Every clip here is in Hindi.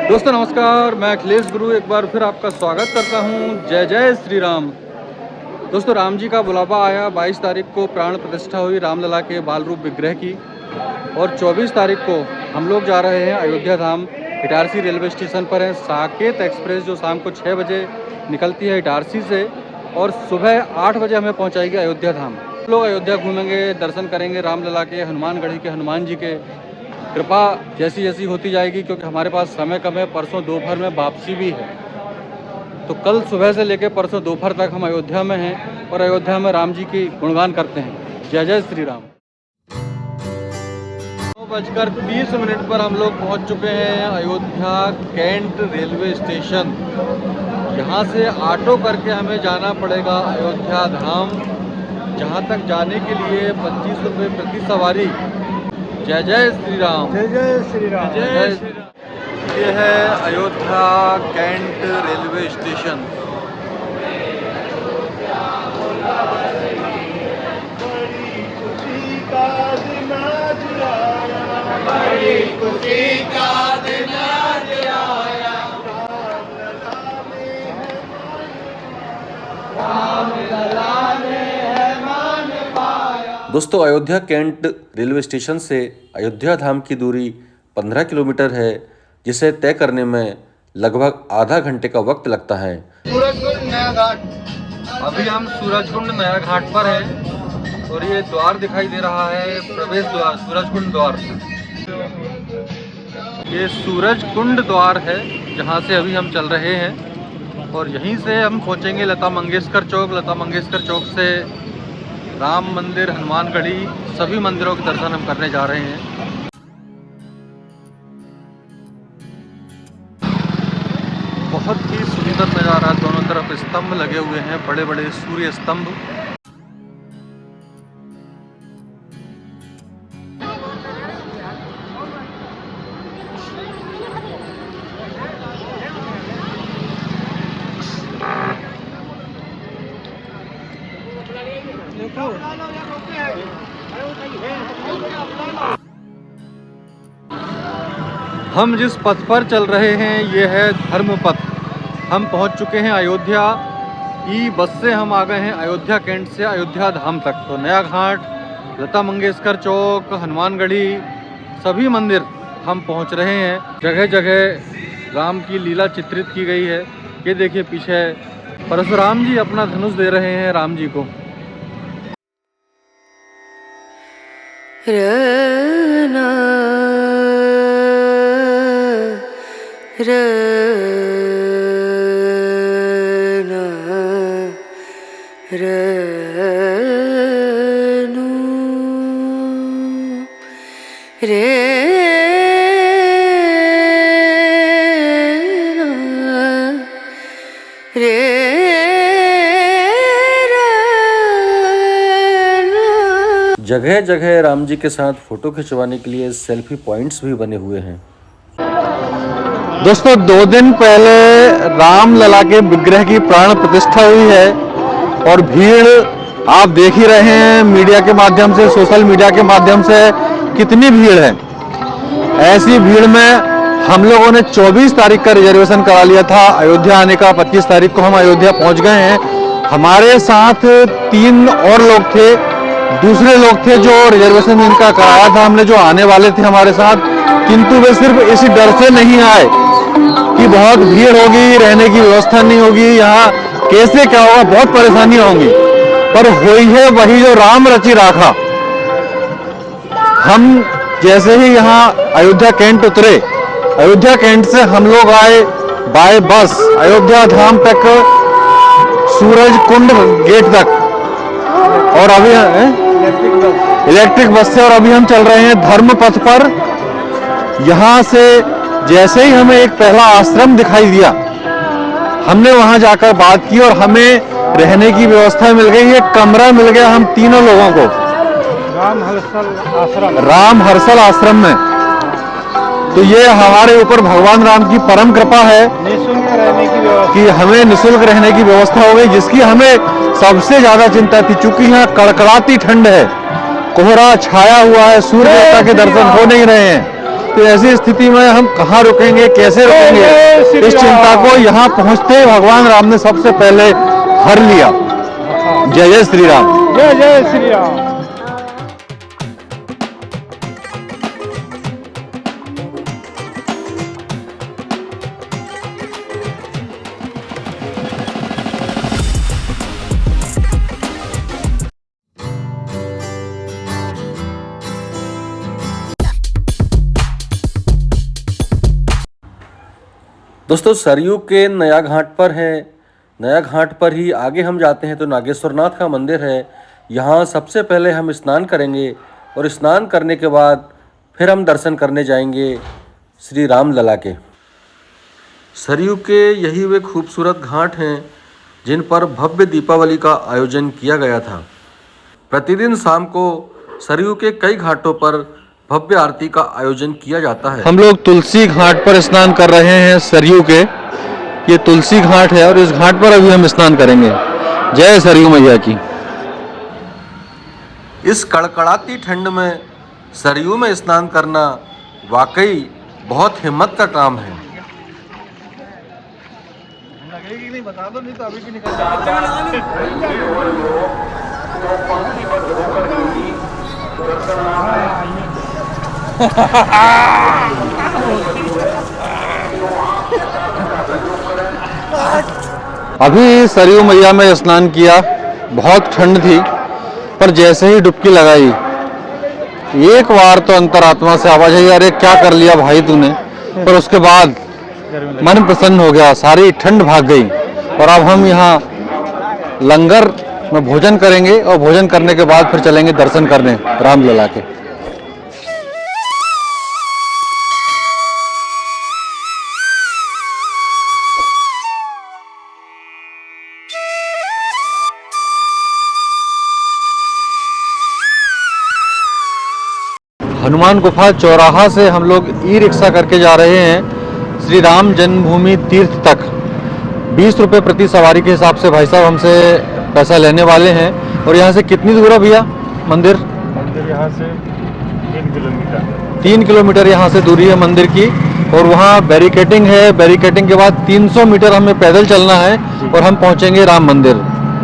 दोस्तों नमस्कार, मैं अखिलेश गुरु एक बार फिर आपका स्वागत करता हूं। जय जय श्री राम। दोस्तों राम जी का बुलावा आया। 22 तारीख को प्राण प्रतिष्ठा हुई रामलला के बाल रूप विग्रह की और 24 तारीख को हम लोग जा रहे हैं अयोध्या धाम। इटारसी रेलवे स्टेशन पर है साकेत एक्सप्रेस जो शाम को 6 बजे निकलती है इटारसी से और सुबह 8 बजे हमें पहुंचाएगी अयोध्या धाम। हम लोग अयोध्या घूमेंगे, दर्शन करेंगे रामलला के, हनुमानगढ़ी के हनुमान जी के। कृपा जैसी जैसी होती जाएगी क्योंकि हमारे पास समय कम है। परसों दोपहर में वापसी भी है, तो कल सुबह से लेकर परसों दोपहर तक हम अयोध्या में हैं और अयोध्या में राम जी की गुणगान करते हैं। जय जय श्री राम। 9:30 पर हम लोग पहुंच चुके हैं अयोध्या कैंट रेलवे स्टेशन। यहाँ से ऑटो करके हमें जाना पड़ेगा अयोध्या धाम, जहाँ तक जाने के लिए 25 रुपये प्रति सवारी। जय जय श्री राम। जय जय श्री राम। जय श्री राम। ये है अयोध्या कैंट रेलवे स्टेशन। बड़ी खुशी का दिन आज आया, बड़ी खुशी का दिन आज आया। रामलला ने है मान पाया। दोस्तों अयोध्या कैंट रेलवे स्टेशन से अयोध्या धाम की दूरी 15 किलोमीटर है, जिसे तय करने में लगभग आधा घंटे का वक्त लगता है। सूरजकुंड नया घाट। अभी हम सूरजकुंड नया घाट पर हैं और ये द्वार दिखाई दे रहा है, प्रवेश द्वार, सूरजकुंड द्वार। ये सूरजकुंड द्वार है जहाँ से अभी हम चल रहे हैं और यहीं से हम पहुँचेंगे लता मंगेशकर चौक। लता मंगेशकर चौक से राम मंदिर, हनुमानगढ़ी, सभी मंदिरों के दर्शन हम करने जा रहे हैं। बहुत ही सुंदर नज़ारा, दोनों तरफ स्तंभ लगे हुए हैं, बड़े बड़े सूर्य स्तंभ। हम जिस पथ पर चल रहे हैं ये है धर्म पथ। हम पहुंच चुके हैं अयोध्या। ई बस से हम आ गए हैं अयोध्या कैंट से अयोध्या धाम तक। तो नया घाट, लता मंगेशकर चौक, हनुमानगढ़ी, सभी मंदिर हम पहुंच रहे हैं। जगह जगह राम की लीला चित्रित की गई है। ये देखिए पीछे परशुराम जी अपना धनुष दे रहे हैं राम जी को। जगह जगह राम जी के साथ फोटो खिंचवाने के लिए सेल्फी पॉइंट्स भी बने हुए हैं। दोस्तों 2 दिन पहले रामलला के विग्रह की प्राण प्रतिष्ठा हुई है और भीड़ आप देख ही रहे हैं मीडिया के माध्यम से, सोशल मीडिया के माध्यम से कितनी भीड़ है। ऐसी भीड़ में हम लोगों ने 24 तारीख का रिजर्वेशन करा लिया था अयोध्या आने का। 25 तारीख को हम अयोध्या पहुंच गए हैं। हमारे साथ 3 और लोग थे, दूसरे लोग थे जो रिजर्वेशन इनका कराया था हमने, जो आने वाले थे हमारे साथ, किंतु वे सिर्फ इसी डर से नहीं आए कि बहुत भीड़ होगी, रहने की व्यवस्था नहीं होगी, यहाँ कैसे क्या होगा, बहुत परेशानियां होंगी। पर हुई है वही जो राम रचि राखा। हम जैसे ही यहाँ अयोध्या कैंट उतरे, अयोध्या कैंट से हम लोग आए बाय बस अयोध्या धाम तक, सूरजकुंड गेट तक, और अभी इलेक्ट्रिक बस से, और अभी हम चल रहे हैं धर्म पथ पर। यहाँ से जैसे ही हमें एक पहला आश्रम दिखाई दिया, हमने वहां जाकर बात की और हमें रहने की व्यवस्था मिल गई। एक कमरा मिल गया हम तीनों लोगों को राम हर्षल आश्रम में। तो ये हमारे ऊपर भगवान राम की परम कृपा है निःशुल्क रहने की व्यवस्था, कि हमें निःशुल्क रहने की व्यवस्था हो गई, जिसकी हमें सबसे ज्यादा चिंता थी। चूंकि यहाँ कड़कड़ाती ठंड है, कोहरा छाया हुआ है, सूर्य देवता के दर्शन हो नहीं रहे हैं, तो ऐसी स्थिति में हम कहाँ रुकेंगे, कैसे रुकेंगे, इस चिंता को यहाँ पहुँचते भगवान राम ने सबसे पहले हर लिया। जय जय श्री राम। जय जय श्री राम। दोस्तों सरयू के नया घाट पर है। नया घाट पर ही आगे हम जाते हैं तो नागेश्वरनाथ का मंदिर है। यहाँ सबसे पहले हम स्नान करेंगे और स्नान करने के बाद फिर हम दर्शन करने जाएंगे श्री राम लला के। सरयू के यही वे खूबसूरत घाट हैं जिन पर भव्य दीपावली का आयोजन किया गया था। प्रतिदिन शाम को सरयू के कई घाटों पर भव्य आरती का आयोजन किया जाता है। हम लोग तुलसी घाट पर स्नान कर रहे हैं सरयू के। ये तुलसी घाट है और इस घाट पर अभी हम स्नान करेंगे। जय सरयू मैया की। इस कड़कड़ाती ठंड में सरयू में स्नान करना वाकई बहुत हिम्मत का काम है। लगेगी नहीं, बता दो, नहीं तो अभी भी निकल अभी सरयू मैया में स्नान किया। बहुत ठंड थी पर जैसे ही डुबकी लगाई एक बार तो अंतरात्मा से आवाज आई, अरे क्या कर लिया भाई तूने। पर उसके बाद मन प्रसन्न हो गया, सारी ठंड भाग गई। और अब हम यहाँ लंगर में भोजन करेंगे और भोजन करने के बाद फिर चलेंगे दर्शन करने रामलला के। हनुमान गुफा चौराहा से हम लोग ई रिक्शा करके जा रहे हैं श्री राम जन्मभूमि तीर्थ तक। 20 रुपये प्रति सवारी के हिसाब से भाई साहब हमसे पैसा लेने वाले हैं। और यहाँ से कितनी दूर है भैया मंदिर? मंदिर यहाँ से 3 किलोमीटर। 3 किलोमीटर यहाँ से दूरी है मंदिर की। और वहाँ बैरिकेटिंग है। बैरिकेटिंग के बाद 300 मीटर हमें पैदल चलना है और हम पहुँचेंगे राम मंदिर।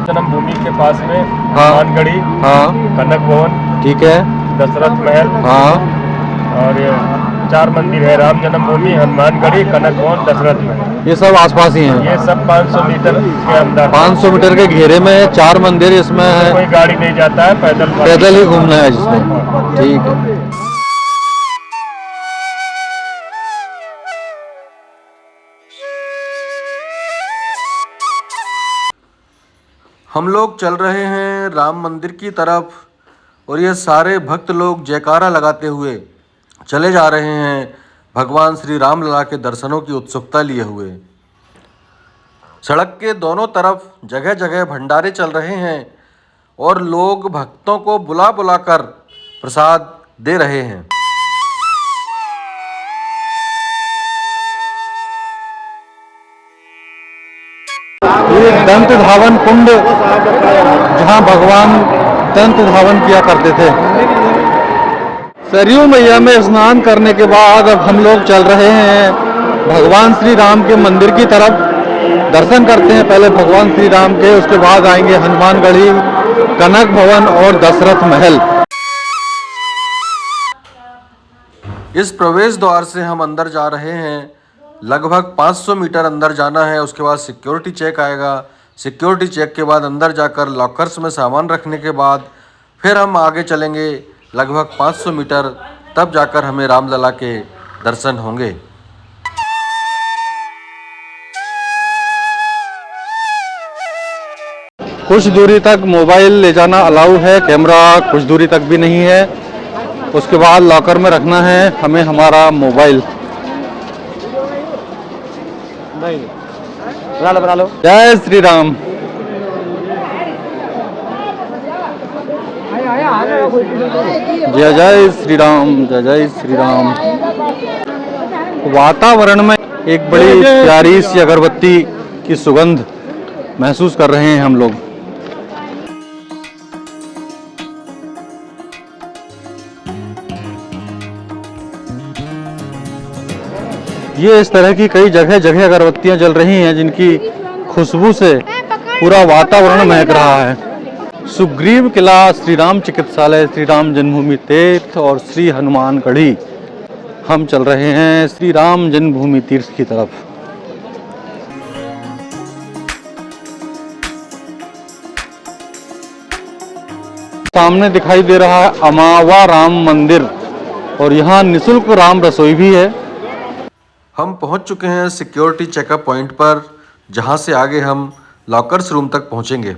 जन्मभूमि के पास में हाँ। हनुमानगढ़ी, हाँ कनक भवन, ठीक है। दशरथ महल, हाँ और ये 4 मंदिर है। राम जन्मभूमि, हनुमानगढ़ी, कनक भवन, दशरथ महल। ये सब आसपास ही हैं। ये सब 500 मीटर के अंदर। 500 मीटर के घेरे में 4 मंदिर इसमें है। कोई गाड़ी नहीं जाता है, पैदल ही घूमना है जिसमें। ठीक है। हम लोग चल रहे हैं राम मंदिर की तरफ और ये सारे भक्त लोग जयकारा लगाते हुए चले जा रहे हैं भगवान श्री राम लला के दर्शनों की उत्सुकता लिए हुए। सड़क के दोनों तरफ जगह जगह भंडारे चल रहे हैं और लोग भक्तों को बुला बुला कर प्रसाद दे रहे हैं। ये दंत धावन कुंड जहाँ भगवान दंत धावन किया करते थे। सरयू मैया में स्नान करने के बाद अब हम लोग चल रहे हैं भगवान श्री राम के मंदिर की तरफ। दर्शन करते हैं पहले भगवान श्री राम के, उसके बाद आएंगे हनुमानगढ़ी, कनक भवन और दशरथ महल। इस प्रवेश द्वार से हम अंदर जा रहे हैं। लगभग 500 मीटर अंदर जाना है। उसके बाद सिक्योरिटी चेक आएगा। सिक्योरिटी चेक के बाद अंदर जाकर लॉकर्स में सामान रखने के बाद फिर हम आगे चलेंगे लगभग 500 मीटर, तब जाकर हमें रामलला के दर्शन होंगे। कुछ दूरी तक मोबाइल ले जाना अलाउ है, कैमरा कुछ दूरी तक भी नहीं है। उसके बाद लॉकर में रखना है हमें हमारा मोबाइल। बना लो। जय श्री राम। जय जय श्री राम, जय जय श्री राम। वातावरण में एक बड़ी प्यारी सी अगरबत्ती की सुगंध महसूस कर रहे हैं हम लोग। ये इस तरह की कई जगह जगह अगरबत्तियां जल रही हैं जिनकी खुशबू से पूरा वातावरण महक रहा है। सुग्रीव किला, श्री राम चिकित्सालय, श्री राम जन्मभूमि तीर्थ और श्री हनुमानगढ़ी हम चल रहे हैं श्री राम जन्मभूमि तीर्थ की तरफ। सामने दिखाई दे रहा है अमावा राम मंदिर और यहाँ निःशुल्क राम रसोई भी है। हम पहुंच चुके हैं सिक्योरिटी चेकअप पॉइंट पर, जहां से आगे हम लॉकर्स रूम तक पहुंचेंगे।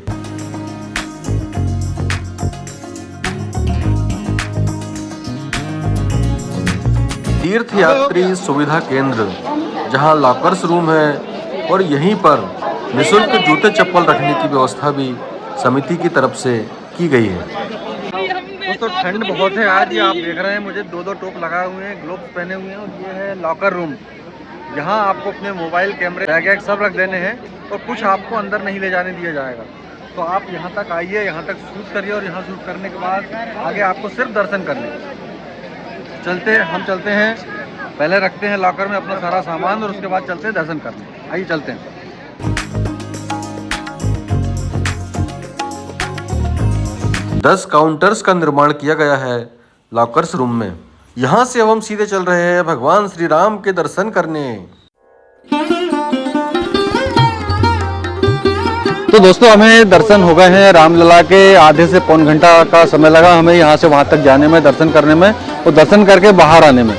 तीर्थ यात्री सुविधा केंद्र, जहां लॉकर्स रूम है और यहीं पर निःशुल्क जूते चप्पल रखने की व्यवस्था भी समिति की तरफ से की गई है। दोस्तों ठंड बहुत है आज, ये आप देख रहे हैं मुझे दो टोप लगाए हुए हैं, ग्लोव्स पहने हुए हैं और ये है लॉकर रूम। यहाँ आपको अपने मोबाइल कैमरे बैग सब रख देने हैं और कुछ आपको अंदर नहीं ले जाने दिया जाएगा। तो आप यहाँ तक आइए, यहाँ तक शूट करिए और यहाँ शूट करने के बाद आगे आपको सिर्फ दर्शन करने। हम चलते हैं, पहले रखते हैं लॉकर में अपना सारा सामान और उसके बाद चलते हैं दर्शन करने। आइए चलते हैं। 10 काउंटर्स का निर्माण किया गया है लॉकर्स रूम में। यहाँ से अब हम सीधे चल रहे हैं भगवान श्री राम के दर्शन करने। तो दोस्तों हमें दर्शन हो गए हैं रामलला के। आधे से पौन घंटा का समय लगा हमें यहाँ से वहाँ तक जाने में, दर्शन करने में और दर्शन करके बाहर आने में।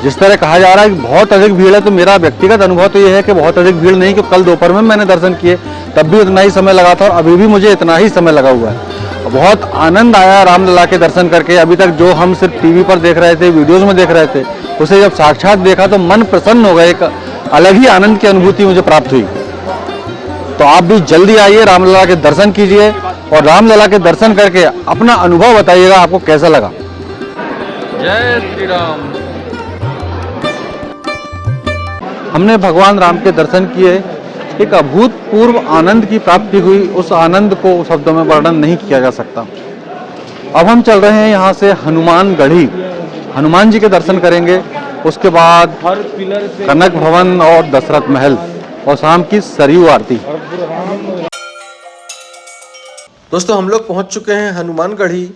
जिस तरह कहा जा रहा है कि बहुत अधिक भीड़ है, तो मेरा व्यक्तिगत अनुभव तो ये है कि बहुत अधिक भीड़ नहीं, क्योंकि कल दोपहर में मैंने दर्शन किए तब भी उतना ही समय लगा था और अभी भी मुझे इतना ही समय लगा हुआ है। बहुत आनंद आया रामलला के दर्शन करके। अभी तक जो हम सिर्फ टीवी पर देख रहे थे, वीडियोज़ में देख रहे थे, उसे जब साक्षात देखा तो मन प्रसन्न हो गया। एक अलग ही आनंद की अनुभूति मुझे प्राप्त हुई। तो आप भी जल्दी आइए, रामलला के दर्शन कीजिए और रामलला के दर्शन करके अपना अनुभव बताइएगा आपको कैसा लगा। जय श्री राम। हमने भगवान राम के दर्शन किए, एक अभूतपूर्व आनंद की प्राप्ति हुई। उस आनंद को शब्दों में वर्णन नहीं किया जा सकता। अब हम चल रहे हैं यहाँ से हनुमानगढ़ी, हनुमान जी के दर्शन करेंगे। उसके बाद कनक भवन और दशरथ महल और शाम की सरयू आरती। दोस्तों हम लोग पहुंच चुके हैं हनुमानगढ़ी।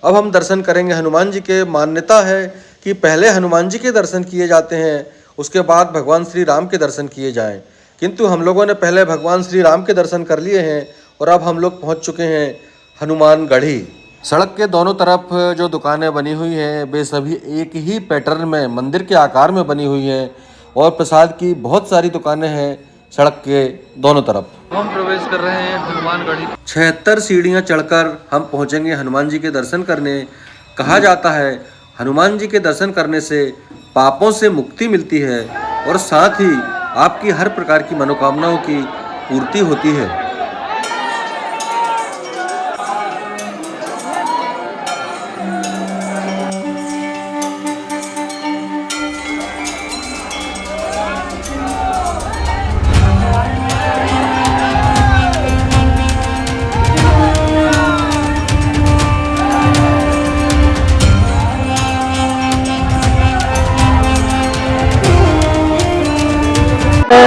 अब हम दर्शन करेंगे हनुमान जी के। मान्यता है कि पहले हनुमान जी के दर्शन किए जाते हैं, उसके बाद भगवान श्री राम के दर्शन किए जाएं। किंतु हम लोगों ने पहले भगवान श्री राम के दर्शन कर लिए हैं और अब हम लोग पहुंच चुके हैं हनुमानगढ़ी। सड़क के दोनों तरफ जो दुकानें बनी हुई हैं वे सभी एक ही पैटर्न में मंदिर के आकार में बनी हुई हैं और प्रसाद की बहुत सारी दुकानें हैं सड़क के दोनों तरफ। हम प्रवेश कर रहे हैं हनुमानगढ़ी। 76 सीढ़ियाँ चढ़कर हम पहुँचेंगे हनुमान जी के दर्शन करने। कहा जाता है हनुमान जी के दर्शन करने से पापों से मुक्ति मिलती है और साथ ही आपकी हर प्रकार की मनोकामनाओं की पूर्ति होती है।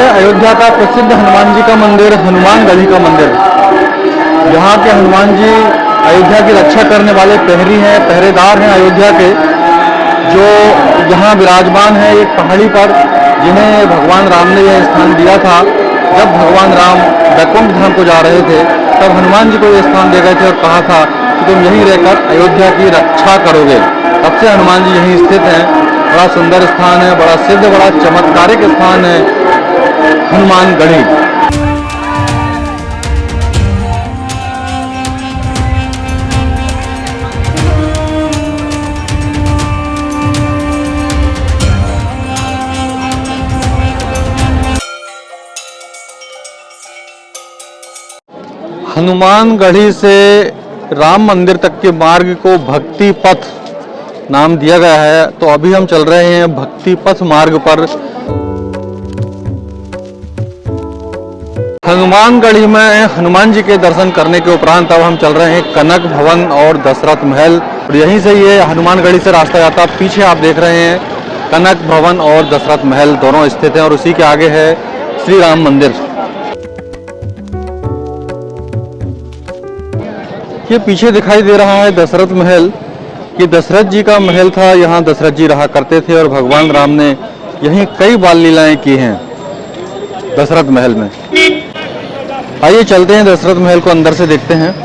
अयोध्या का प्रसिद्ध हनुमान जी का मंदिर, हनुमानगढ़ी का मंदिर। यहाँ के हनुमान जी अयोध्या की रक्षा करने वाले प्रहरी हैं, पहरेदार हैं अयोध्या के, जो यहाँ विराजमान है एक पहाड़ी पर, जिन्हें भगवान राम ने यह स्थान दिया था। जब भगवान राम वैकुंठ धाम को जा रहे थे तब हनुमान जी को यह स्थान दे गए थे और कहा था कि तुम यहीं रहकर अयोध्या की रक्षा करोगे। तब से हनुमान जी यहीं स्थित हैं। बड़ा सुंदर स्थान है, बड़ा सिद्ध, बड़ा चमत्कारिक स्थान है हनुमानगढ़ी। हनुमानगढ़ी से राम मंदिर तक के मार्ग को भक्ति पथ नाम दिया गया है। तो अभी हम चल रहे हैं भक्ति पथ मार्ग पर। हनुमानगढ़ी में हनुमान जी के दर्शन करने के उपरांत अब हम चल रहे हैं कनक भवन और दशरथ महल। और यहीं से ये हनुमानगढ़ी से रास्ता जाता है। पीछे आप देख रहे हैं कनक भवन और दशरथ महल दोनों स्थित हैं और उसी के आगे है श्री राम मंदिर। ये पीछे दिखाई दे रहा है दशरथ महल। ये दशरथ जी का महल था, यहाँ दशरथ जी रहा करते थे और भगवान राम ने यहीं कई बाल लीलाएं की हैं दशरथ महल में। आइए चलते हैं दशरथ महल को अंदर से देखते हैं।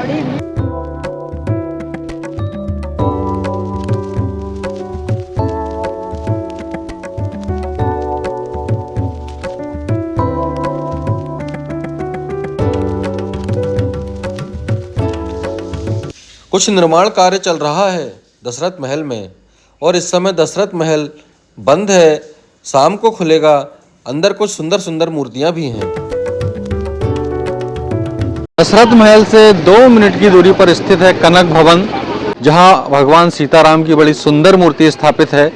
कुछ निर्माण कार्य चल रहा है दशरथ महल में और इस समय दशरथ महल बंद है, शाम को खुलेगा। अंदर कुछ सुंदर सुंदर मूर्तियां भी हैं। दशरथ महल से 2 मिनट की दूरी पर स्थित है कनक भवन, जहां भगवान सीताराम की बड़ी सुंदर मूर्ति स्थापित है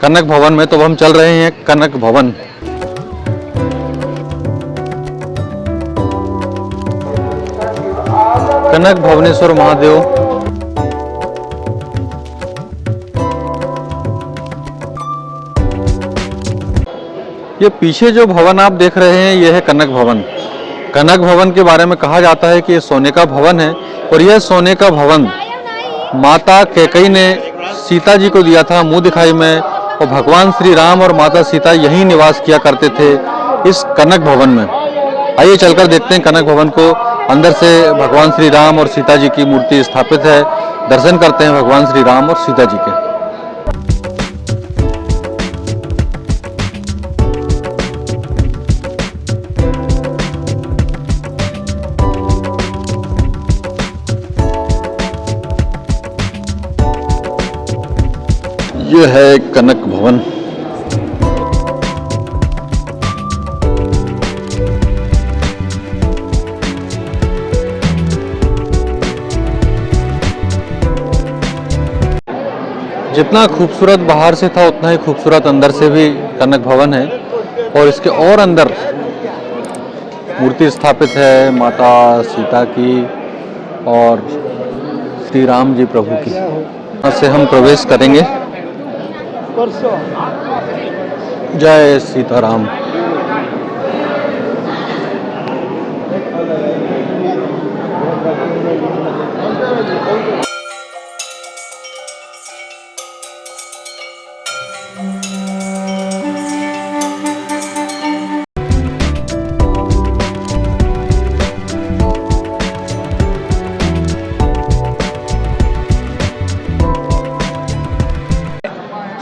कनक भवन में। तो हम चल रहे हैं कनक भवन। कनक भवनेश्वर महादेव। ये पीछे जो भवन आप देख रहे हैं यह है कनक भवन। कनक भवन के बारे में कहा जाता है कि ये सोने का भवन है और यह सोने का भवन माता कैकेयी ने सीता जी को दिया था मुंह दिखाई में, और भगवान श्री राम और माता सीता यहीं निवास किया करते थे इस कनक भवन में। आइए चलकर देखते हैं कनक भवन को। अंदर से भगवान श्री राम और सीता जी की मूर्ति स्थापित है। दर्शन करते हैं भगवान श्री राम और सीता जी के। यह है कनक भवन। जितना खूबसूरत बाहर से था उतना ही खूबसूरत अंदर से भी कनक भवन है। और इसके और अंदर मूर्ति स्थापित है माता सीता की और श्री राम जी प्रभु की। यहाँ से हम प्रवेश करेंगे। जय सीताराम।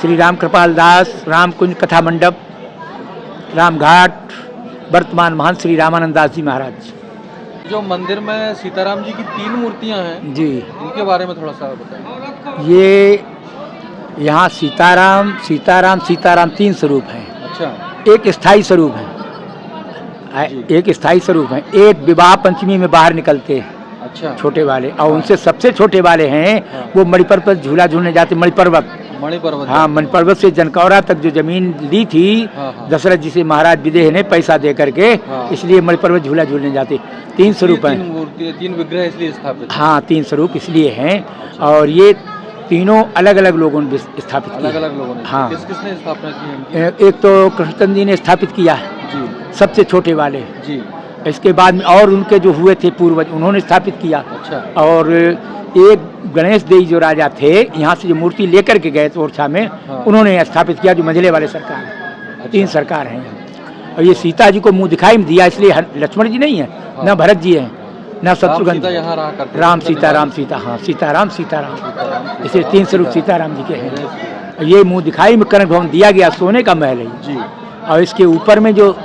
श्री राम कृपाल दास राम कुंज कथा मंडप रामघाट, वर्तमान महंत श्री रामानंद दास जी महाराज। जो मंदिर में सीताराम जी की 3 मूर्तियां हैं जी, इनके बारे में थोड़ा सा बताएं। ये यहाँ सीताराम सीताराम सीताराम 3 स्वरूप हैं। अच्छा। एक स्थायी स्वरूप है, एक स्थायी स्वरूप है। एक विवाह पंचमी में बाहर निकलते हैं, अच्छा, छोटे वाले, और उनसे सबसे छोटे वाले हैं वो मणिपर्वत पर झूला झूलने जाते। मणिपर्वत, हाँ, मणिपर्वत से जनकौरा तक जो जमीन ली थी दशरथ जी से महाराज विदेह ने पैसा दे करके, इसलिए मणिपर्वत झूला झूलने जाते। 3 स्वरूप हैं, 3 विग्रह इसलिए स्थापित। हाँ, 3 स्वरूप इसलिए हैं। और ये तीनों अलग अलग लोगों ने स्थापित किया। अलग अलग लोगों ने। हाँ, किसने स्थापना की? एक तो कृष्णचंद्र जी ने स्थापित किया जी, सबसे छोटे वाले जी। इसके बाद में और उनके जो हुए थे पूर्वज उन्होंने स्थापित किया। अच्छा। और एक गणेश देवी जो राजा थे यहाँ से जो मूर्ति लेकर के गए ओरछा में, हाँ, उन्होंने स्थापित किया, जो मंझले वाले सरकार है। अच्छा। 3 सरकार हैं यहाँ। और ये सीता जी को मुंह दिखाई में दिया, इसलिए लक्ष्मण जी नहीं है, हाँ, न भरत जी हैं, न शत्रुघ्न। राम सीताराम सीता, हाँ, सीताराम सीताराम, इसलिए 3 स्वरूप सीताराम जी के हैं। ये मुंह दिखाई में कनक भवन दिया गया, सोने का महल है जी। और इसके ऊपर में जो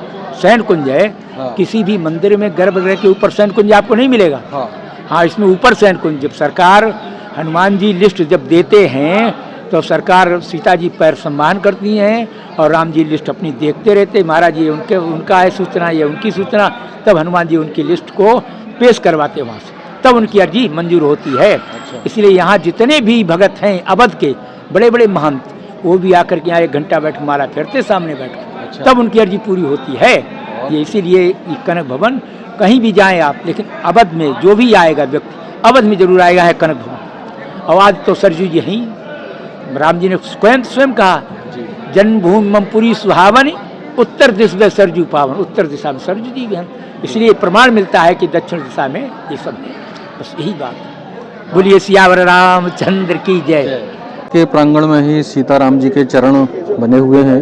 शयन कुंज है, हाँ, किसी भी मंदिर में गर्भगृह के ऊपर शयन कुंज आपको नहीं मिलेगा। हाँ, हाँ, इसमें ऊपर शयन कुंज। जब सरकार हनुमान जी लिस्ट जब देते हैं तो सरकार सीता जी पर सम्मान करती हैं और राम जी लिस्ट अपनी देखते रहते। महाराज ये उनका है सूचना, ये उनकी सूचना, तब हनुमान जी उनकी लिस्ट को पेश करवाते वहाँ से, तब उनकी अर्जी मंजूर होती है। अच्छा। इसलिए यहाँ जितने भी भगत हैं अवध के बड़े बड़े महंत, वो भी आकर के यहाँ 1 घंटा बैठ माला फेरते सामने बैठ, अच्छा, तब उनकी अर्जी पूरी होती है। ये इसीलिए कनक भवन कहीं भी जाएं आप, लेकिन अवध में जो भी आएगा व्यक्ति अवध में जरूर आएगा है कनक भवन। और आज तो सरजू जी यहीं, राम जी ने स्वयं कहा जन्मभूमि ममपुरी सुहावनी, उत्तर दिशा में सरजू पावन, उत्तर दिशा में सरजू जी भी हम, इसलिए प्रमाण मिलता है कि दक्षिण दिशा में ये सब है। बस यही बात। बोलिए सियावर रामचंद्र की जय। के प्रांगण में ही सीताराम जी के चरण बने हुए हैं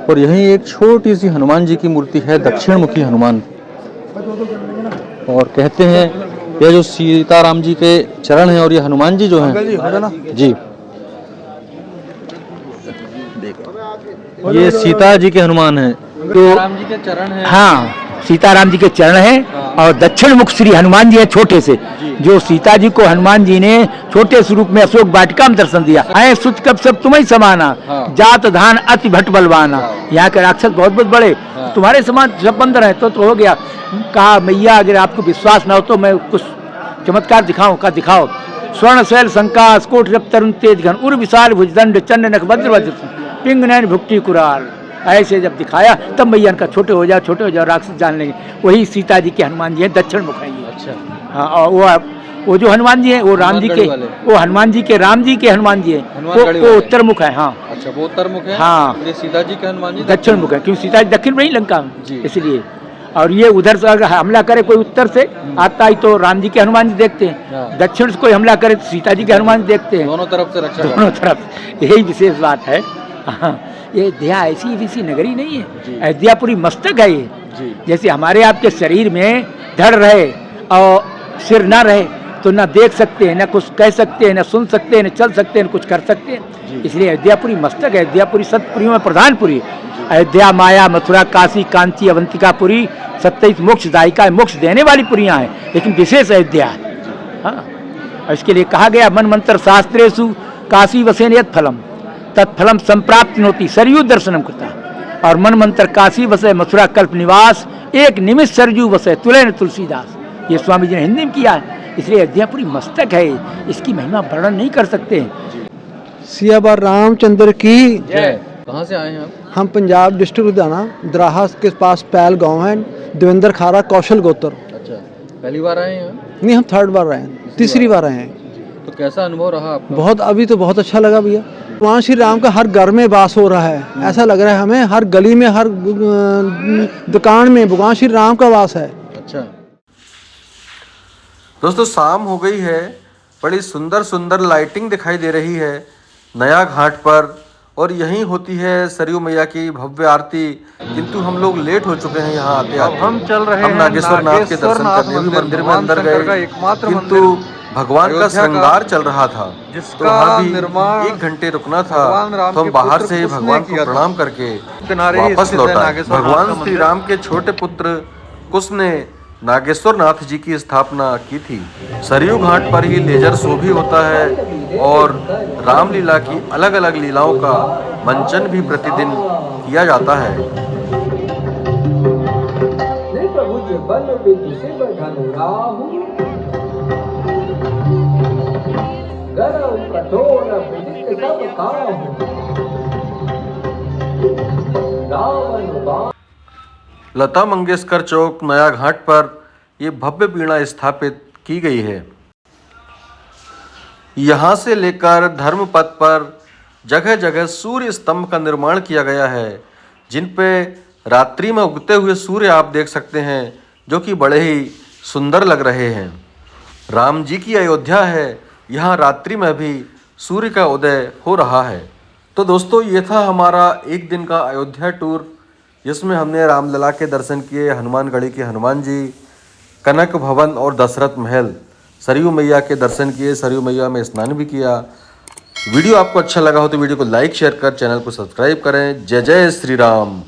और यहीं एक छोटी सी हनुमान जी की मूर्ति है, दक्षिण मुखी हनुमान। और कहते हैं यह जो सीताराम जी के चरण हैं और ये हनुमान जी जो हैं जी, ये सीता जी के हनुमान हैं, सीताराम जी के चरण हैं। हाँ, सीताराम जी के चरण हैं और दक्षिण मुख श्री हनुमान जी हैं छोटे से, जो सीता जी को हनुमान जी ने छोटे स्वरूप में अशोक वाटिका में दर्शन दिया। आए सुत कब सब तुम्हें समाना, जात धान अति भट बलवाना। यहाँ के राक्षस बहुत बहुत बड़े, तुम्हारे समान सब बंदर है तो हो गया। कहा मैया अगर आपको विश्वास ना हो तो मैं कुछ चमत्कार दिखाऊं। का दिखाओ। स्वर्ण शैल संकाश कोट रप तरुण तेज घन उर विशाल भुजदंड चंड नख वज्र वज्र पिंग नैन भुक्ति कुराल। ऐसे जब दिखाया तब मैया का छोटे हो जाओ राक्षस जान लेंगे। वही सीता जी के हनुमान जी हैं, दक्षिण मुख हैं ये। अच्छा। हाँ, और वो जो हनुमान जी हैं वो राम जी के, वो हनुमान जी के राम जी के हनुमान जी हैं, वो उत्तर मुख है। हाँ अच्छा, वो उत्तर मुख है। हाँ, ये सीता जी के हनुमान जी दक्षिण मुख है, क्योंकि सीता जी दक्षिण में ही लंका में, जी। इसलिए। और ये उधर से अगर हमला करे कोई उत्तर से आता ही तो राम जी के हनुमान जी देखते हैं, दक्षिण से कोई हमला करे तो सीता जी के हनुमान जी देखते हैं। दोनों तरफ से रक्षा, दोनों तरफ। यही विशेष बात है। हाँ, ये अयोध्या ऐसी नगरी नहीं है, अयोध्या पूरी मस्तक है ये। जैसे हमारे आपके शरीर में धड़ रहे और सिर ना रहे तो ना देख सकते हैं, ना कुछ कह सकते हैं, ना सुन सकते हैं, ना चल सकते हैं, ना कुछ कर सकते हैं। इसलिए अयोध्यापुरी मस्तक है, अयोध्यापुरी सतपुरियों में प्रधानपुरी। अयोध्या माया मथुरा काशी कांची अवंतिकापुरी 27 मोक्ष दायिका, मोक्ष देने वाली पुरियाँ हैं, लेकिन विशेष अयोध्या है। हाँ, इसके लिए कहा गया मन मंत्र शास्त्रेषु काशी वसेन यत् फलम तत्फलम संप्राप्ति होती सरयू दर्शनम कृता। और मन मंत्र काशी वसे मथुरा कल्प निवास एक निमिष सरयू वसे तुले न तुलसीदास। ये स्वामी जी ने हिंदी में किया है। इसलिए अयोध्या पूरी मस्तक है, इसकी महिमा वर्णन नहीं कर सकते। सियावर रामचंद्र की जय। कहाँ से आए हैं आप? हम पंजाब डिस्ट्रिक्ट लुधियाना द्राहा के पास पैल गांव है, देवेंद्र खारा कौशल गोत्र। अच्छा, पहली बार आए हैं? नहीं, हम थर्ड बार आए हैं, तीसरी बार आए हैं। तो कैसा अनुभव रहा आपका? बहुत, अभी तो बहुत अच्छा लगा भैया। वहाँ श्री राम का हर घर में वास हो रहा है, ऐसा लग रहा है हमें, हर गली में हर दुकान में भगवान श्री राम का वास है। अच्छा दोस्तों, शाम हो गई है, बड़ी सुंदर सुंदर लाइटिंग दिखाई दे रही है नया घाट पर, और यहीं होती है सरयू मैया की भव्य आरती। किंतु हम लोग लेट हो चुके हैं यहाँ आते आते। हम चल रहे हैं नागेश्वर नाथ के दर्शन करने भी मंदिर में अंदर गए, किंतु भगवान का श्रृंगार चल रहा था, तो वहाँ भी 1 घंटे रुकना था। तो हम बाहर से ही भगवान को प्रणाम करके वापस लौटा। भगवान श्री राम के छोटे पुत्र कुश ने नागेश्वर नाथ जी की स्थापना की थी। सरयू घाट पर ही लेजर शो भी होता है और रामलीला की अलग अलग लीलाओं का मंचन भी प्रतिदिन किया जाता है। लता मंगेशकर चौक नया घाट पर ये भव्य वीणा स्थापित की गई है। यहाँ से लेकर धर्मपथ पर जगह जगह सूर्य स्तंभ का निर्माण किया गया है, जिन पे रात्रि में उगते हुए सूर्य आप देख सकते हैं, जो कि बड़े ही सुंदर लग रहे हैं। राम जी की अयोध्या है, यहाँ रात्रि में भी सूर्य का उदय हो रहा है। तो दोस्तों, ये था हमारा एक दिन का अयोध्या टूर, जिसमें हमने रामलला के दर्शन किए, हनुमानगढ़ी के हनुमान जी, कनक भवन और दशरथ महल, सरयू मैया के दर्शन किए, सरयू मैया में स्नान भी किया। वीडियो आपको अच्छा लगा हो तो वीडियो को लाइक शेयर कर चैनल को सब्सक्राइब करें। जय जय श्री राम।